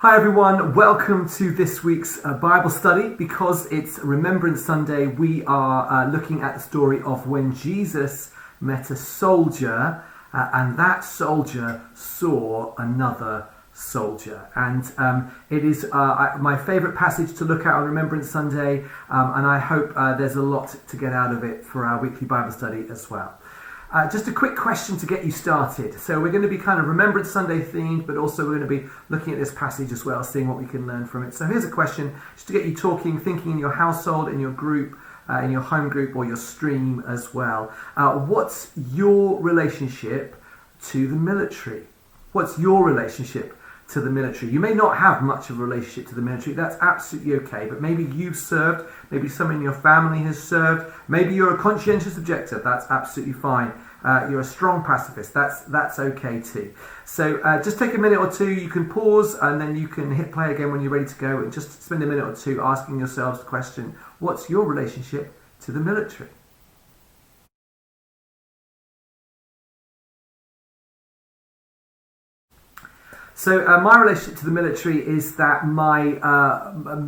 Hi everyone, welcome to this week's Bible study. Because it's Remembrance Sunday, we are looking at the story of when Jesus met a soldier and that soldier saw another soldier. And it is my favourite passage to look at on Remembrance Sunday, and I hope there's a lot to get out of it for our weekly Bible study as well. Just a quick question to get you started. So we're going to be kind of Remembrance Sunday themed, but also we're going to be looking at this passage as well, seeing what we can learn from it. So here's a question, just to get you talking, thinking in your household, in your group, in your home group or your stream as well. What's your relationship to the military? What's your relationship to the military? You may not have much of a relationship to the military, that's absolutely okay, but maybe you've served, maybe someone in your family has served, maybe you're a conscientious objector, that's absolutely fine. You're a strong pacifist, that's okay too. So just take a minute or two, you can pause and then you can hit play again when you're ready to go, and just spend a minute or two asking yourselves the question, what's your relationship to the military? So my relationship to the military is that my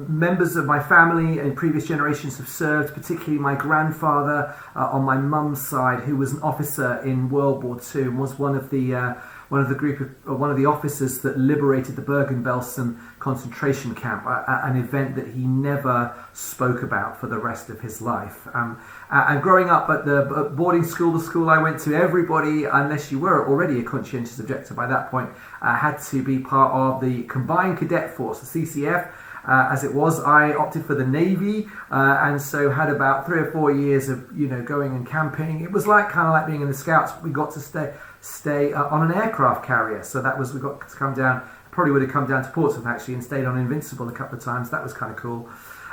members of my family and previous generations have served, particularly my grandfather on my mum's side, who was an officer in World War II and was one of the officers that liberated the Bergen-Belsen concentration camp, an event that he never spoke about for the rest of his life. And growing up at the boarding school, the school I went to, everybody, unless you were already a conscientious objector by that point, had to be part of the Combined Cadet Force, the CCF. As it was, I opted for the Navy, and so had about 3 or 4 years of going and camping. It was kind of like being in the Scouts. We got to stay on an aircraft carrier, so we got to come down. Probably would have come down to Portsmouth actually, and stayed on Invincible a couple of times. That was kind of cool.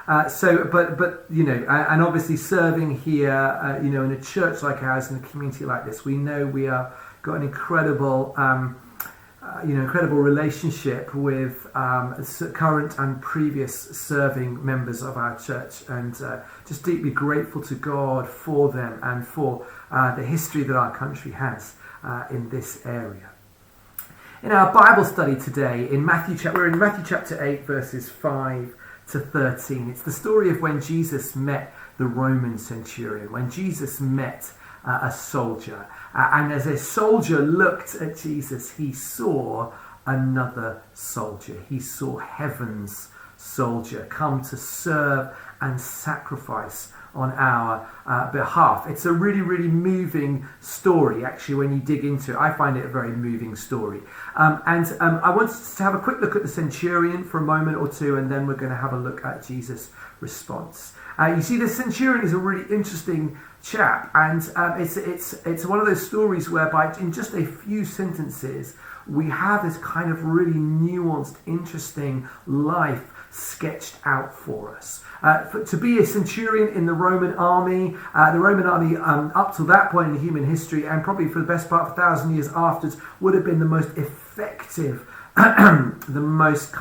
And obviously serving here, in a church like ours, in a community like this, we know we are got an incredible. Incredible relationship with current and previous serving members of our church, and just deeply grateful to God for them and for the history that our country has in this area. In our Bible study today, we're in Matthew chapter 8, verses 5 to 13. It's the story of when Jesus met the Roman centurion, when Jesus met a soldier. And as a soldier looked at Jesus, he saw another soldier. He saw heaven's soldier come to serve and sacrifice on our behalf. It's a really, really moving story, actually, when you dig into it. I find it a very moving story. I want us to have a quick look at the centurion for a moment or two, and then we're going to have a look at Jesus' response. You see, the centurion is a really interesting chap, and it's one of those stories whereby in just a few sentences we have this kind of really nuanced, interesting life sketched out for us. To be a centurion in the Roman army up to that point in human history, and probably for the best part of 1,000 years afterwards, would have been the most effective, the most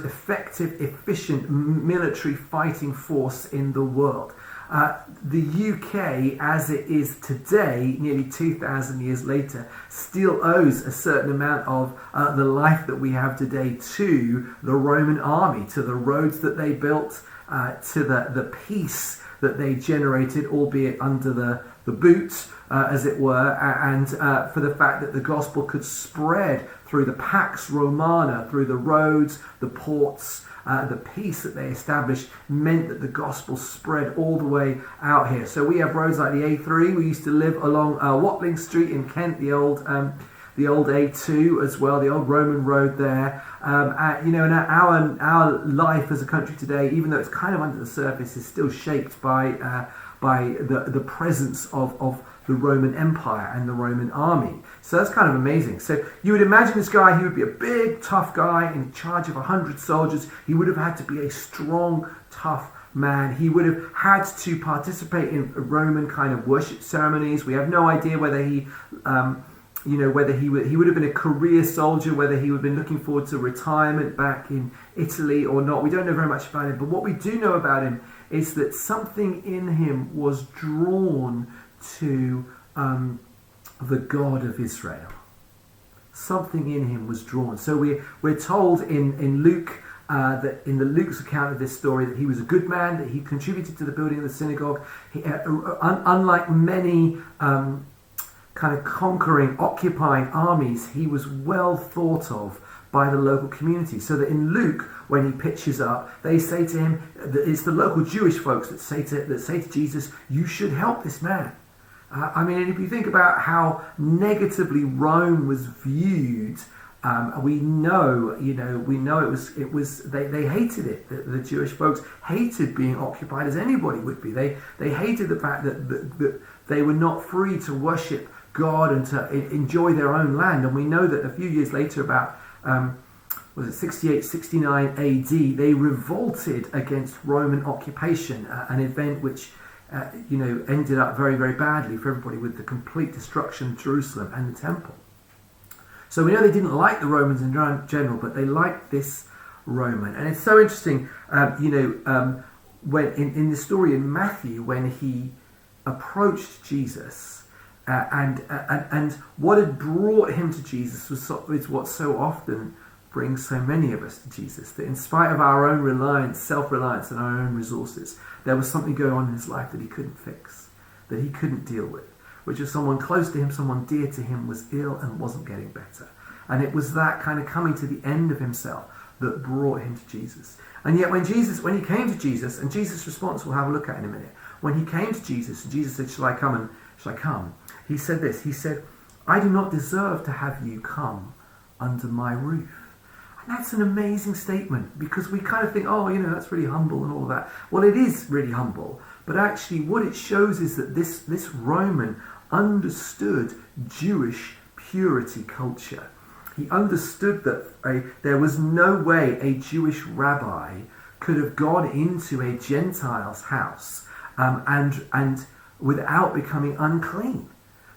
effective, efficient military fighting force in the world. The UK, as it is today, nearly 2,000 years later, still owes a certain amount of the life that we have today to the Roman army, to the roads that they built, to the peace that they generated, albeit under the boot, as it were, and for the fact that the gospel could spread through the Pax Romana, through the roads, the ports. The peace that they established meant that the gospel spread all the way out here. So we have roads like the A3. We used to live along Watling Street in Kent, the old A2 as well, the old Roman road there. And our life as a country today, even though it's kind of under the surface, is still shaped by the presence of the Roman Empire and the Roman army. So that's kind of amazing. So you would imagine this guy, he would be a big, tough guy in charge of 100 soldiers. He would have had to be a strong, tough man. He would have had to participate in Roman kind of worship ceremonies. We have no idea whether he would have been a career soldier, whether he would have been looking forward to retirement back in Italy or not. We don't know very much about him. But what we do know about him is that something in him was drawn to the God of Israel. something in him was drawn. So we're told in Luke, that in Luke's account of this story, that he was a good man, that he contributed to the building of the synagogue. Unlike many kind of conquering, occupying armies, he was well thought of by the local community. So that in Luke, when he pitches up, they say to him, it's the local Jewish folks that say to Jesus, you should help this man. And if you think about how negatively Rome was viewed, we know it was they hated it. The Jewish folks hated being occupied, as anybody would be. They hated the fact that they were not free to worship God and to enjoy their own land. And we know that a few years later, about 68, 69 AD, they revolted against Roman occupation, an event which ended up very, very badly for everybody, with the complete destruction of Jerusalem and the temple. So we know they didn't like the Romans in general, but they liked this Roman. And it's so interesting, when in the story in Matthew, when he approached Jesus, and what had brought him to Jesus is what so often brings so many of us to Jesus, that in spite of our own reliance, self-reliance and our own resources, there was something going on in his life that he couldn't fix, that he couldn't deal with, which is someone close to him, someone dear to him, was ill and wasn't getting better. And it was that kind of coming to the end of himself that brought him to Jesus. And yet when he came to Jesus, and Jesus' response we'll have a look at in a minute, when he came to Jesus, and Jesus said, shall I come? He said this, he said, I do not deserve to have you come under my roof. And that's an amazing statement, because we kind of think, that's really humble and all of that. Well, it is really humble, but actually what it shows is that this Roman understood Jewish purity culture. He understood that there was no way a Jewish rabbi could have gone into a Gentile's house and without becoming unclean.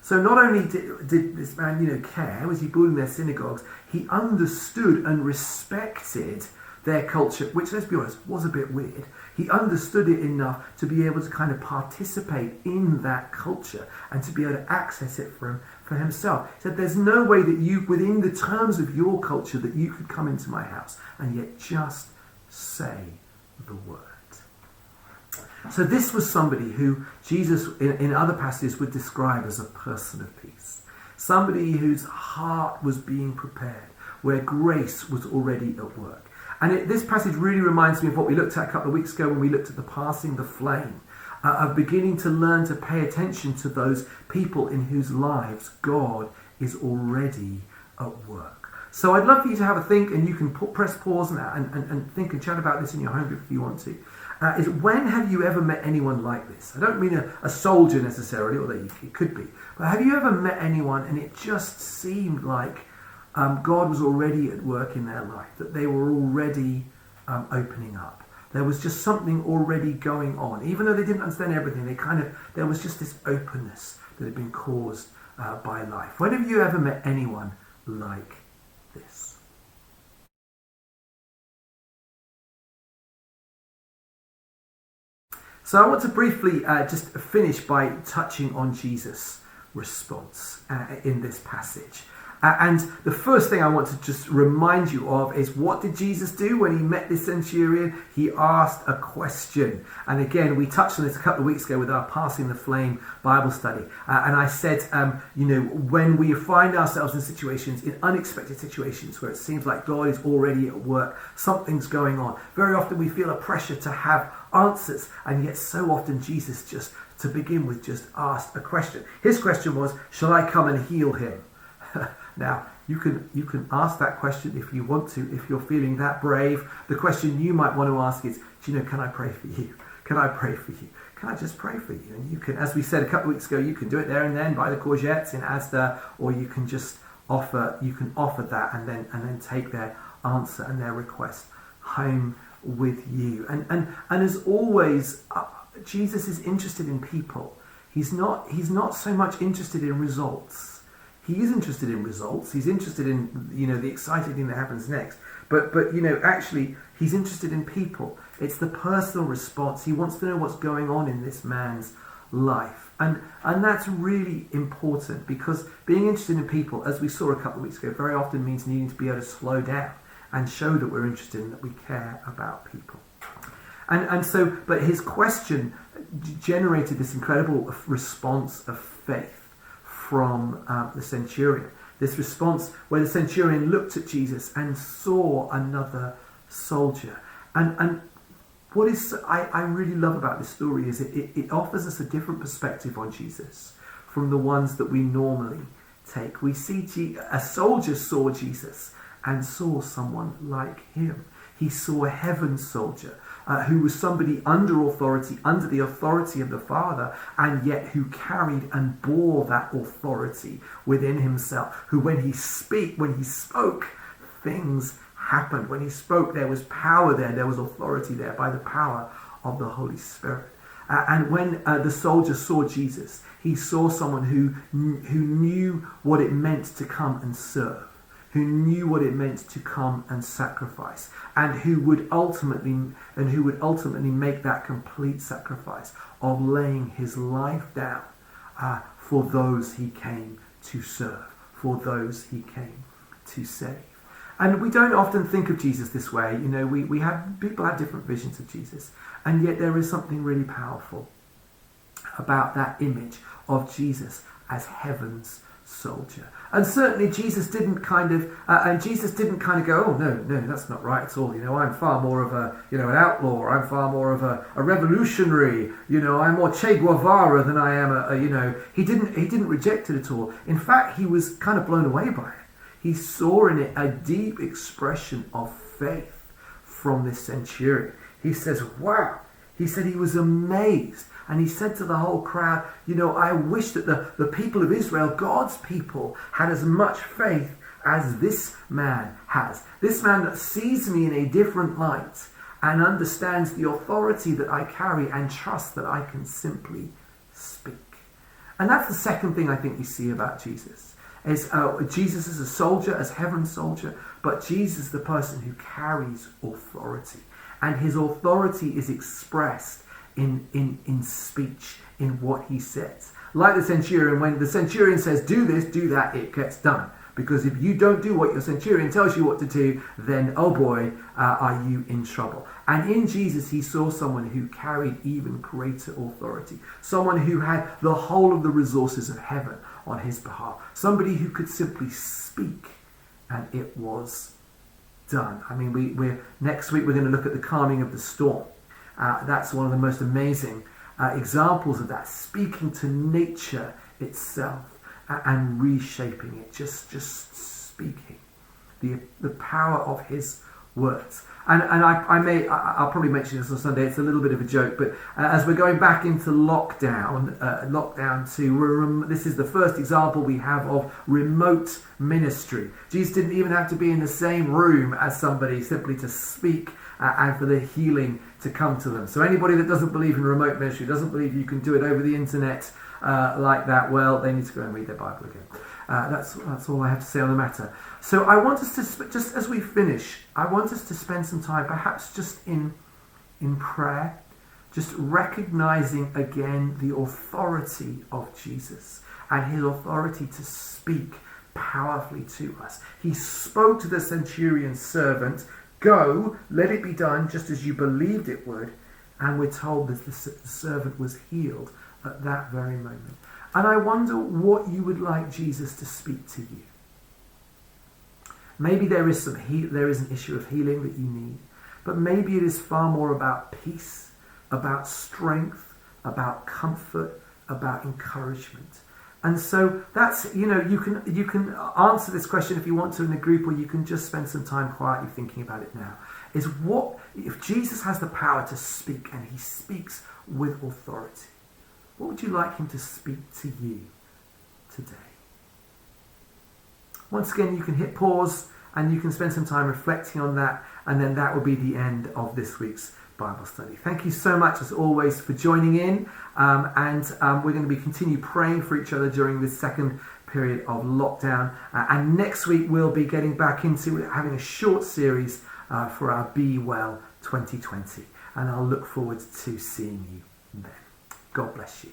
So not only did this man, care, was he building their synagogues, he understood and respected their culture, which, let's be honest, was a bit weird. He understood it enough to be able to kind of participate in that culture and to be able to access it for himself. He said, there's no way that you, within the terms of your culture, that you could come into my house and yet just say the word. So this was somebody who Jesus, in other passages, would describe as a person of peace. Somebody whose heart was being prepared, where grace was already at work. And this passage really reminds me of what we looked at a couple of weeks ago when we looked at the passing the flame, of beginning to learn to pay attention to those people in whose lives God is already at work. So I'd love for you to have a think, and you can press pause and think and chat about this in your home group if you want to. Is when have you ever met anyone like this? I don't mean a soldier necessarily, although it could be. But have you ever met anyone and it just seemed like God was already at work in their life, that they were already opening up? There was just something already going on. Even though they didn't understand everything, there was just this openness that had been caused by life. When have you ever met anyone like this? So I want to briefly just finish by touching on Jesus' response in this passage. And the first thing I want to just remind you of is, what did Jesus do when he met this centurion? He asked a question. And again, we touched on this a couple of weeks ago with our Passing the Flame Bible study. And I said, when we find ourselves in unexpected situations where it seems like God is already at work, something's going on. Very often we feel a pressure to have answers. And yet so often Jesus just, to begin with, just asked a question. His question was, shall I come and heal him? Now, you can ask that question if you want to, if you're feeling that brave. The question you might want to ask is, can I pray for you? Can I pray for you? Can I just pray for you? And you can, as we said a couple of weeks ago, you can do it there and then, buy the courgettes in Asda, or you can just offer that and then take their answer and their request home with you. And as always, Jesus is interested in people. He's not so much interested in results. He is interested in results. He's interested in, the exciting thing that happens next. But actually, he's interested in people. It's the personal response. He wants to know what's going on in this man's life. And that's really important, because being interested in people, as we saw a couple of weeks ago, very often means needing to be able to slow down and show that we're interested and that we care about people. And so, but his question generated this incredible response of faith from the centurion. This response where the centurion looked at Jesus and saw another soldier. And what is I really love about this story is it offers us a different perspective on Jesus from the ones that we normally take. We see a soldier saw Jesus and saw someone like him. He saw a heaven's soldier who was somebody under authority, under the authority of the Father, and yet who carried and bore that authority within himself. Who, when he spoke, things happened. When he spoke, there was power there was authority there by the power of the Holy Spirit. And when the soldier saw Jesus, he saw someone who knew what it meant to come and serve, who knew what it meant to come and sacrifice, and who would ultimately make that complete sacrifice of laying his life down for those he came to serve, for those he came to save. And we don't often think of Jesus this way. You know, people have different visions of Jesus, and yet there is something really powerful about that image of Jesus as heaven's soldier. And certainly Jesus didn't kind of go, oh no, that's not right at all. You know, I'm far more of an outlaw. I'm far more of a revolutionary. You know, I'm more Che Guevara than I am He didn't reject it at all. In fact, he was kind of blown away by it. He saw in it a deep expression of faith from this centurion. He says, wow. He said he was amazed. And he said to the whole crowd, I wish that the people of Israel, God's people, had as much faith as this man has. This man that sees me in a different light and understands the authority that I carry and trusts that I can simply speak. And that's the second thing I think we see about Jesus. Is Jesus is a soldier, as heaven's soldier, but Jesus is the person who carries authority. And his authority is expressed in speech, in what he says. Like the centurion, when the centurion says, do this, do that, it gets done. Because if you don't do what your centurion tells you what to do, then, oh boy, are you in trouble. And in Jesus, he saw someone who carried even greater authority. Someone who had the whole of the resources of heaven on his behalf. Somebody who could simply speak, and it was done. I mean, next week we're going to look at the calming of the storm. That's one of the most amazing examples of that, speaking to nature itself and reshaping it, just speaking the power of his words. And I'll probably mention this on Sunday. It's a little bit of a joke, but as we're going back into lockdown this is the first example we have of remote ministry. Jesus didn't even have to be in the same room as somebody simply to speak and for the healing to come to them. So anybody that doesn't believe in remote ministry, doesn't believe you can do it over the internet like that, well, they need to go and read their Bible again. That's all I have to say on the matter. So I want us to, just as we finish, I want us to spend some time perhaps just in prayer, just recognizing again the authority of Jesus and his authority to speak powerfully to us. He spoke to the centurion's servant, go, let it be done just as you believed it would. And we're told that the servant was healed at that very moment. And I wonder what you would like Jesus to speak to you. Maybe there is an issue of healing that you need, but maybe it is far more about peace, about strength, about comfort, about encouragement. And so that's, you can answer this question if you want to in a group, or you can just spend some time quietly thinking about it now. Is what if Jesus has the power to speak and he speaks with authority? What would you like him to speak to you today? Once again, you can hit pause and you can spend some time reflecting on that, and then that will be the end of this week's Bible study. Thank you so much as always for joining in, and we're going to continue praying for each other during this second period of lockdown, and next week we'll be getting back into having a short series for our Be Well 2020, and I'll look forward to seeing you then. God bless you.